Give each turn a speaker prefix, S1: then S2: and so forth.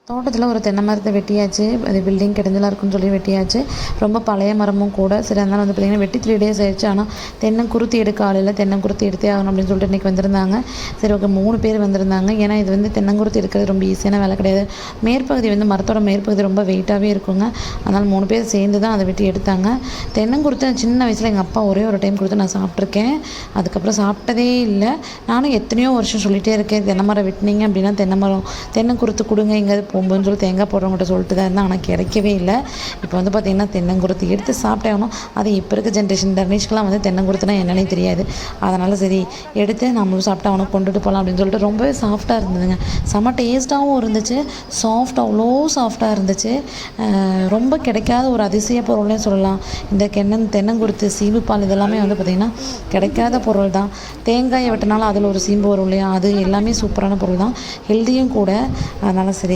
S1: தோட்டத்தில் ஒரு தென்னை மரத்தை வெட்டியாச்சு. அது பில்டிங் கிடஞ்சலாக இருக்குன்னு சொல்லி வெட்டியாச்சு. ரொம்ப பழைய மரமும் கூட. சரி அதனால் வந்து பார்த்திங்கன்னா வெட்டி 3 டேஸ் ஆயிடுச்சு. ஆனால் தென்னங்குருத்தி எடுக்க ஆளில்லை. தென்னங்குருத்தி எடுத்தே ஆகணும் அப்படின்னு சொல்லிட்டு இன்றைக்கி வந்திருந்தாங்க. சரி ஓகே 3 பேர் வந்திருந்தாங்க. ஏன்னா இது வந்து தென்னங்குருத்தி எடுக்கிறது ரொம்ப ஈஸியான வேலை கிடையாது. மேற்பகுதி வந்து மரத்தோட மேற்பகுதி ரொம்ப வெயிட்டாகவே இருக்குங்க. அதனால் 3 பேர் சேர்ந்து தான் அதை வெட்டி எடுத்தாங்க. தென்னங்குருத்தி சின்ன வயசில் எங்கள் அப்பா ஒரே ஒரு டைம் கொடுத்து நான் சாப்பிட்ருக்கேன். அதுக்கப்புறம் சாப்பிட்டதே இல்லை. நானும் எத்தனையோ வருஷம் சொல்லிகிட்டே இருக்கேன், தென்னை மரம் வெட்டினீங்க அப்படின்னா தென்னங்குருத்து கொடுங்க எங்கேயாவது போகும்போதுன்னு சொல்லி தேங்காய் போடுறவங்கள்ட்ட சொல்லிட்டு தான் இருந்தேன். ஆனால் கிடைக்கவே இல்லை. இப்போ வந்து பார்த்திங்கன்னா தென்னங்குருத்தி எடுத்து சாப்பிட்டே ஆகணும். அது இப்போ இருக்க ஜென்ரேஷன் தர்னிஷ்கெலாம் வந்து தென்னங்குருத்துனா என்னன்னே தெரியாது. அதனால் சரி எடுத்து நம்மளும் சாப்பிட்டு அவனுக்கு கொண்டுட்டு போகலாம் அப்படின்னு சொல்லிட்டு ரொம்பவே சாஃப்டாக இருந்ததுங்க. செம்ம டேஸ்ட்டாகவும் இருந்துச்சு. அவ்வளோ சாஃப்டாக இருந்துச்சு. ரொம்ப கிடைக்காத ஒரு அதிசய பொருள்னே சொல்லலாம். இந்த தென்னங்குருத்து சீம்புப்பால் இதெல்லாமே வந்து பார்த்திங்கன்னா கிடைக்காத பொருள் தான். தேங்காயை வெட்டினாலும் அதில் ஒரு சீம்பு வரும் இல்லையா, அது எல்லாமே சூப்பரான பொருள் தான், ஹெல்த்தியும் கூட. அதனால் சரி